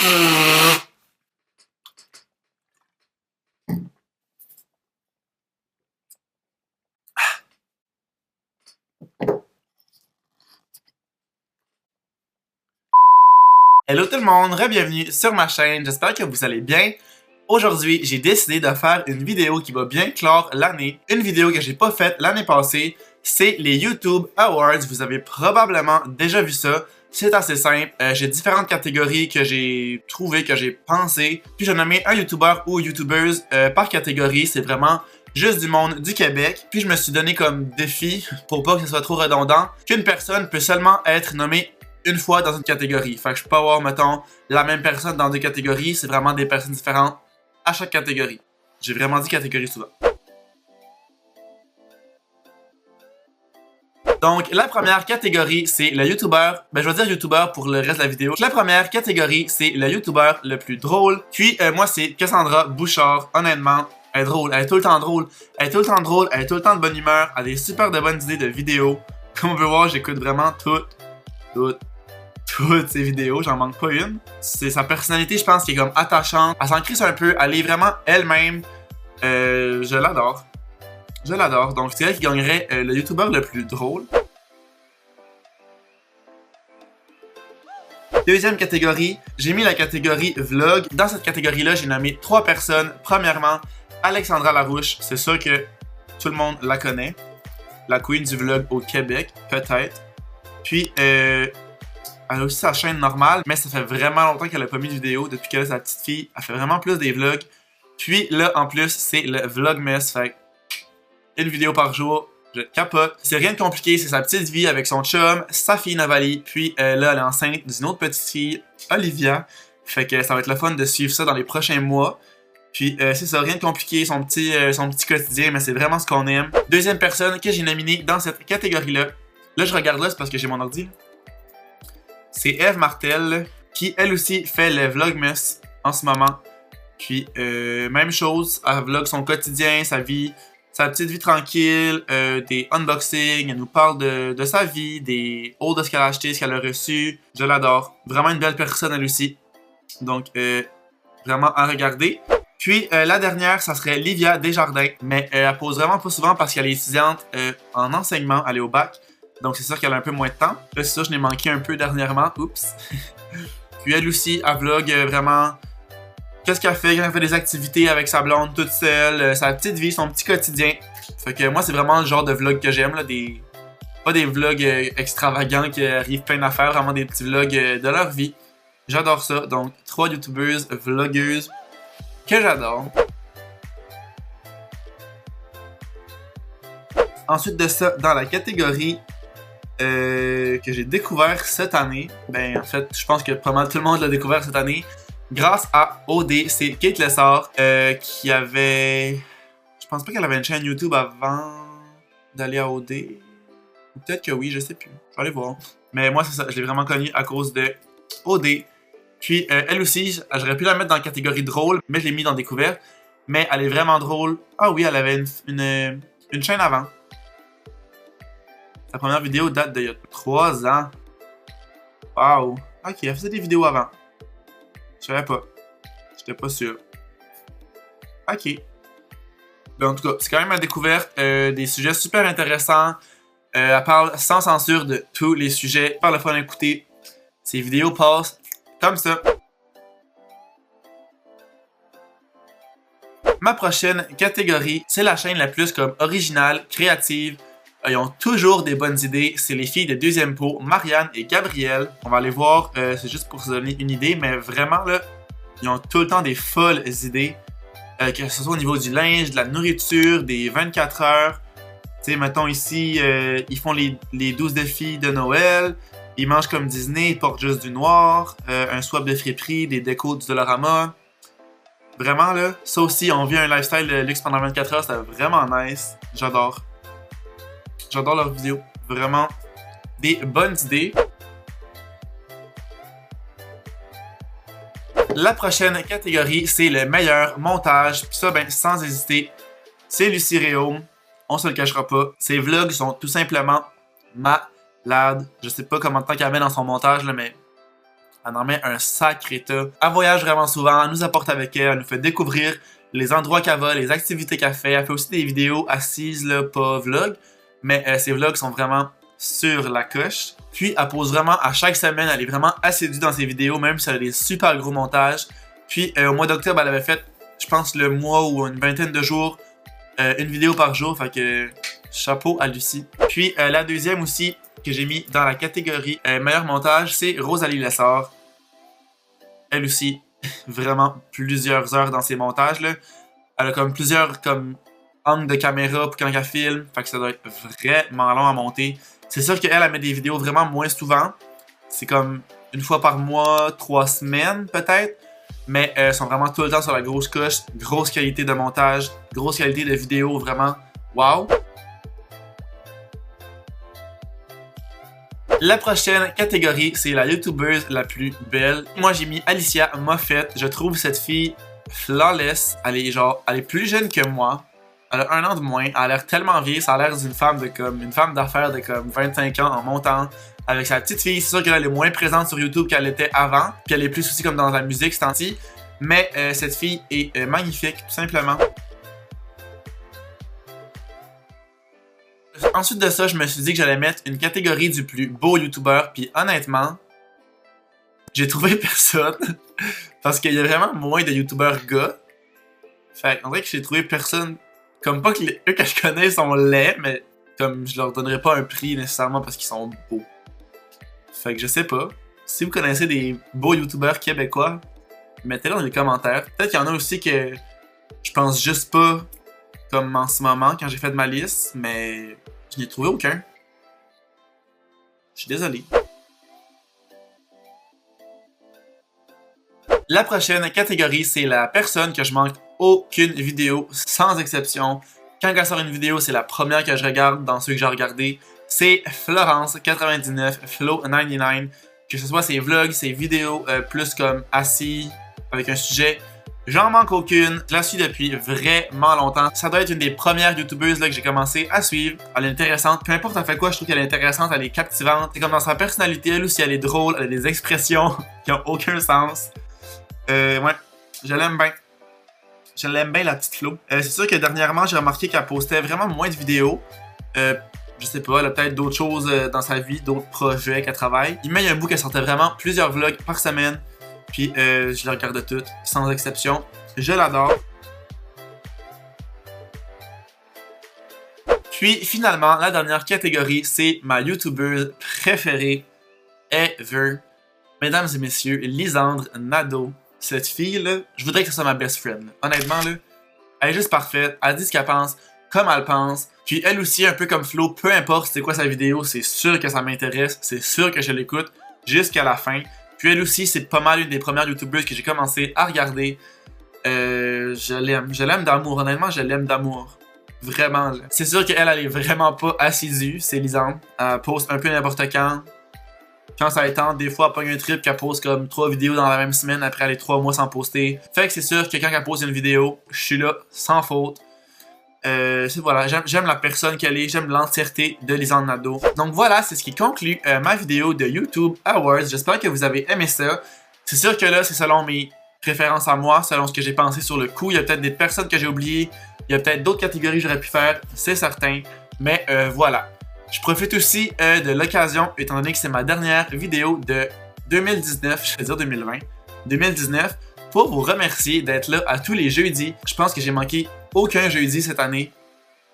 Hello tout le monde, re-bienvenue sur ma chaîne, j'espère que vous allez bien. Aujourd'hui, j'ai décidé de faire une vidéo qui va bien clore l'année. Une vidéo que j'ai pas faite l'année passée, c'est les YouTube Awards. Vous avez probablement déjà vu ça. C'est assez simple, j'ai différentes catégories que j'ai trouvées, que j'ai pensées. Puis j'ai nommé un YouTuber ou YouTubeuse par catégorie, c'est vraiment juste du monde du Québec. Puis je me suis donné comme défi, pour pas que ce soit trop redondant, qu'une personne peut seulement être nommée une fois dans une catégorie. Fait que je peux pas avoir, mettons, la même personne dans deux catégories, c'est vraiment des personnes différentes à chaque catégorie. J'ai vraiment dit catégorie souvent. Donc, la première catégorie, c'est le YouTuber. Ben, je vais dire YouTuber pour le reste de la vidéo. La première catégorie, c'est le YouTuber le plus drôle. Puis, moi, c'est Cassandra Bouchard. Honnêtement, elle est drôle. Elle est tout le temps drôle. Elle est tout le temps drôle. Elle est tout le temps de bonne humeur. Elle a des super de bonnes idées de vidéos. Comme on peut voir, j'écoute vraiment toutes ses vidéos, j'en manque pas une. C'est sa personnalité, je pense, qui est comme attachante. Elle s'en crisse un peu, elle est vraiment elle-même. Je l'adore. Je l'adore. Donc, c'est elle qui gagnerait le YouTuber le plus drôle. Deuxième catégorie, j'ai mis la catégorie vlog. Dans cette catégorie-là, j'ai nommé 3 personnes. Premièrement, Alexandra Larouche. C'est sûr que tout le monde la connaît. La queen du vlog au Québec, peut-être. Puis, elle a aussi sa chaîne normale, mais ça fait vraiment longtemps qu'elle a pas mis de vidéo depuis qu'elle est sa petite fille. Elle fait vraiment plus des vlogs. Puis là, en plus, c'est le Vlogmas. Fait une vidéo par jour, je capote. C'est rien de compliqué, c'est sa petite vie avec son chum, sa fille Navali. Puis là, elle est enceinte d'une autre petite fille, Olivia. Fait que ça va être le fun de suivre ça dans les prochains mois. Puis c'est ça, rien de compliqué, son petit quotidien, mais c'est vraiment ce qu'on aime. Deuxième personne que j'ai nominée dans cette catégorie-là. Là, je regarde là, c'est parce que j'ai mon ordi. C'est Eve Martel, qui elle aussi fait le Vlogmas en ce moment. Puis, même chose, elle vlog son quotidien, sa vie, sa petite vie tranquille, des unboxings, elle nous parle de sa vie, des hauts de ce qu'elle a acheté, ce qu'elle a reçu. Je l'adore. Vraiment une belle personne elle aussi. Donc, vraiment à regarder. Puis, la dernière, ça serait Livia Desjardins, mais elle pose vraiment pas souvent parce qu'elle est étudiante en enseignement, elle est au bac. Donc c'est sûr qu'elle a un peu moins de temps. Là c'est sûr que je n'ai manqué un peu dernièrement. Oups. Puis elle aussi, elle vlog vraiment qu'est-ce qu'elle fait quand elle fait des activités avec sa blonde toute seule, sa petite vie, son petit quotidien. Fait que moi c'est vraiment le genre de vlog que j'aime, là, pas des vlogs extravagants qui arrivent plein d'affaires, vraiment des petits vlogs de leur vie. J'adore ça. Donc 3 youtubeuses, vlogueuses que j'adore. Ensuite de ça, dans la catégorie que j'ai découvert cette année. Ben, en fait, je pense que pas mal tout le monde l'a découvert cette année. Grâce à OD, c'est Kate Lessard qui avait... Je pense pas qu'elle avait une chaîne YouTube avant d'aller à OD. Ou peut-être que oui, je sais plus. Je vais aller voir. Mais moi, c'est ça, je l'ai vraiment connue à cause de OD. Puis, elle aussi, j'aurais pu la mettre dans la catégorie drôle, mais je l'ai mis dans découverte. Mais elle est vraiment drôle. Ah oui, elle avait une chaîne avant. Sa première vidéo date d'il y a 3 ans. Wow. Ok, elle faisait des vidéos avant. Je savais pas. J'étais pas sûr. Ok. Ben, en tout cas, c'est quand même ma découverte. Des sujets super intéressants. Elle parle sans censure de tous les sujets. Par le fun à écouter. Ses vidéos passent comme ça. Ma prochaine catégorie, c'est la chaîne la plus comme originale, créative. Ils ont toujours des bonnes idées. C'est les filles de Deuxième Pot, Marianne et Gabrielle. On va aller voir, c'est juste pour se donner une idée, mais vraiment là, ils ont tout le temps des folles idées. Que ce soit au niveau du linge, de la nourriture, des 24 heures. Tu sais, mettons ici, ils font les 12 défis de Noël. Ils mangent comme Disney, ils portent juste du noir. Un swap de friperie, des décos du Dollarama. Vraiment là, ça aussi, on vit un lifestyle de luxe pendant 24 heures, c'est vraiment nice. J'adore. J'adore leurs vidéos. Vraiment des bonnes idées. La prochaine catégorie, c'est le meilleur montage. Puis ça, ben, sans hésiter, c'est Lucie Réaume. On se le cachera pas. Ses vlogs sont tout simplement malades. Je sais pas comment de temps qu'elle met dans son montage, là, mais Elle en met un sacré tas. Elle voyage vraiment souvent, elle nous apporte avec elle, elle nous fait découvrir les endroits qu'elle va, les activités qu'elle fait. Elle fait aussi des vidéos assises, là, pas vlog, mais ses vlogs sont vraiment sur la coche. Puis elle pose vraiment à chaque semaine, elle est vraiment assidue dans ses vidéos, même si elle a des super gros montages. Puis au mois d'octobre, elle avait fait, je pense, le mois ou une vingtaine de jours, une vidéo par jour, fait que chapeau à Lucie. Puis la deuxième aussi que j'ai mis dans la catégorie meilleur montage, c'est Rosalie Lessard. Elle aussi, vraiment plusieurs heures dans ses montages, là. Elle a comme plusieurs angles de caméra pour quand elle filme, fait que ça doit être vraiment long à monter. C'est sûr qu'elle, elle met des vidéos vraiment moins souvent. C'est comme une fois par mois, 3 semaines peut-être. Mais elles sont vraiment tout le temps sur la grosse coche. Grosse qualité de montage, grosse qualité de vidéo, vraiment wow. La prochaine catégorie, c'est la youtubeuse la plus belle. Moi, j'ai mis Alicia Moffett. Je trouve cette fille flawless. Elle est plus jeune que moi. Elle a 1 an de moins. Elle a l'air tellement vieille. Ça a l'air d'une femme une femme d'affaires de comme 25 ans en montant. Avec sa petite fille. C'est sûr qu'elle est moins présente sur YouTube qu'elle était avant. Puis elle est plus aussi comme dans la musique, c'est ainsi. Mais cette fille est magnifique, tout simplement. Ensuite de ça, je me suis dit que j'allais mettre une catégorie du plus beau YouTuber. Puis honnêtement, j'ai trouvé personne. Parce qu'il y a vraiment moins de YouTubers gars. Fait qu'on dirait que j'ai trouvé personne. Comme pas que eux que je connais sont laids, mais comme je leur donnerais pas un prix nécessairement parce qu'ils sont beaux. Fait que je sais pas. Si vous connaissez des beaux YouTubers québécois, mettez-le dans les commentaires. Peut-être qu'il y en a aussi que je pense juste pas comme en ce moment quand j'ai fait ma liste, mais je n'ai trouvé aucun. Je suis désolé. La prochaine catégorie, c'est la personne que je manque aucune vidéo, sans exception. Quand elle sort une vidéo, c'est la première que je regarde dans ceux que j'ai regardés. C'est Florence99, Flo99. Que ce soit ses vlogs, ses vidéos, plus comme assis, avec un sujet. J'en manque aucune. Je la suis depuis vraiment longtemps. Ça doit être une des premières youtubeuses là, que j'ai commencé à suivre. Elle est intéressante. Peu importe elle fait quoi, je trouve qu'elle est intéressante, elle est captivante. C'est comme dans sa personnalité, elle aussi, elle est drôle, elle a des expressions qui n'ont aucun sens. Ouais, je l'aime bien. Je l'aime bien, la petite Flo. C'est sûr que dernièrement, j'ai remarqué qu'elle postait vraiment moins de vidéos. Je sais pas, elle a peut-être d'autres choses dans sa vie, d'autres projets qu'elle travaille. Mais il y a un bout qu'elle sortait vraiment plusieurs vlogs par semaine. Puis je les regarde toutes, sans exception. Je l'adore. Puis finalement, la dernière catégorie, c'est ma youtubeuse préférée ever. Mesdames et messieurs, Lisandre Nadeau. Cette fille-là, je voudrais que ce soit ma best friend. Honnêtement, là, elle est juste parfaite. Elle dit ce qu'elle pense, comme elle pense. Puis elle aussi, un peu comme Flo, peu importe c'est quoi sa vidéo, c'est sûr que ça m'intéresse, c'est sûr que je l'écoute jusqu'à la fin. Puis elle aussi, c'est pas mal une des premières youtubeuses que j'ai commencé à regarder. Je l'aime d'amour, honnêtement, je l'aime d'amour. Vraiment, là. C'est sûr qu'elle, elle est vraiment pas assidue, c'est Lisandre. Elle poste un peu n'importe quand. Quand ça étend, des fois, elle pogne un trip qu'elle poste comme 3 vidéos dans la même semaine après les 3 mois sans poster. Fait que c'est sûr que quand elle pose une vidéo, je suis là, sans faute. Voilà, j'aime la personne qu'elle est, j'aime l'entièreté de Lisandre Nadeau. Donc voilà, c'est ce qui conclut ma vidéo de YouTube Awards. J'espère que vous avez aimé ça. C'est sûr que là, c'est selon mes préférences à moi, selon ce que j'ai pensé sur le coup. Il y a peut-être des personnes que j'ai oubliées, il y a peut-être d'autres catégories que j'aurais pu faire, c'est certain. Mais voilà. Je profite aussi de l'occasion, étant donné que c'est ma dernière vidéo de 2019, je vais dire 2020, 2019, pour vous remercier d'être là à tous les jeudis. Je pense que j'ai manqué aucun jeudi cette année.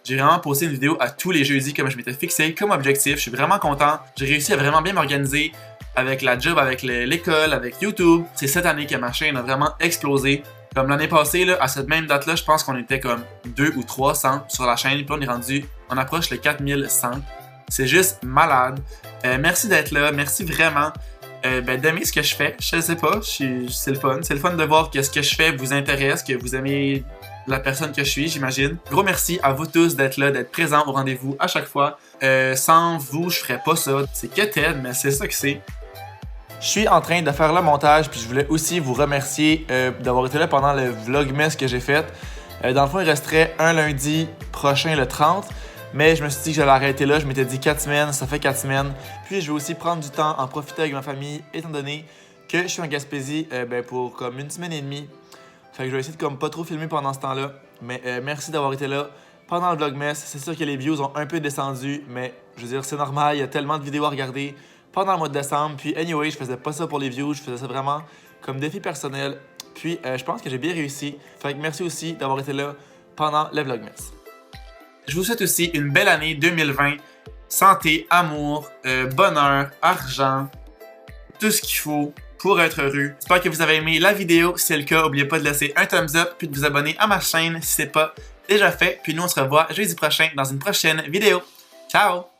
J'ai vraiment posté une vidéo à tous les jeudis comme je m'étais fixé comme objectif. Je suis vraiment content. J'ai réussi à vraiment bien m'organiser avec la job, avec l'école, avec YouTube. C'est cette année que ma chaîne a vraiment explosé. Comme l'année passée, là, à cette même date-là, je pense qu'on était comme 200 ou 300 sur la chaîne. Puis on approche les 4100. C'est juste malade. Merci d'être là. Merci vraiment d'aimer ce que je fais. Je sais pas. C'est le fun. C'est le fun de voir que ce que je fais vous intéresse, que vous aimez la personne que je suis, j'imagine. Gros merci à vous tous d'être là, d'être présents au rendez-vous à chaque fois. Sans vous, je ferais pas ça. C'est que Ted, mais c'est ça que c'est. Je suis en train de faire le montage, puis je voulais aussi vous remercier d'avoir été là pendant le vlogmas que j'ai fait. Dans le fond, il resterait un lundi prochain, le 30. Mais je me suis dit que j'allais arrêter là. Je m'étais dit 4 semaines, ça fait 4 semaines. Puis je vais aussi prendre du temps, en profiter avec ma famille, étant donné que je suis en Gaspésie pour comme une semaine et demie. Fait que je vais essayer de comme pas trop filmer pendant ce temps-là. Mais merci d'avoir été là pendant le Vlogmas. C'est sûr que les views ont un peu descendu, mais je veux dire, c'est normal, il y a tellement de vidéos à regarder pendant le mois de décembre. Puis anyway, je faisais pas ça pour les views, je faisais ça vraiment comme défi personnel. Puis je pense que j'ai bien réussi. Fait que merci aussi d'avoir été là pendant le Vlogmas. Je vous souhaite aussi une belle année 2020. Santé, amour, bonheur, argent, tout ce qu'il faut pour être heureux. J'espère que vous avez aimé la vidéo. Si c'est le cas, n'oubliez pas de laisser un thumbs up puis de vous abonner à ma chaîne si c'est pas déjà fait. Puis nous, on se revoit jeudi prochain dans une prochaine vidéo. Ciao!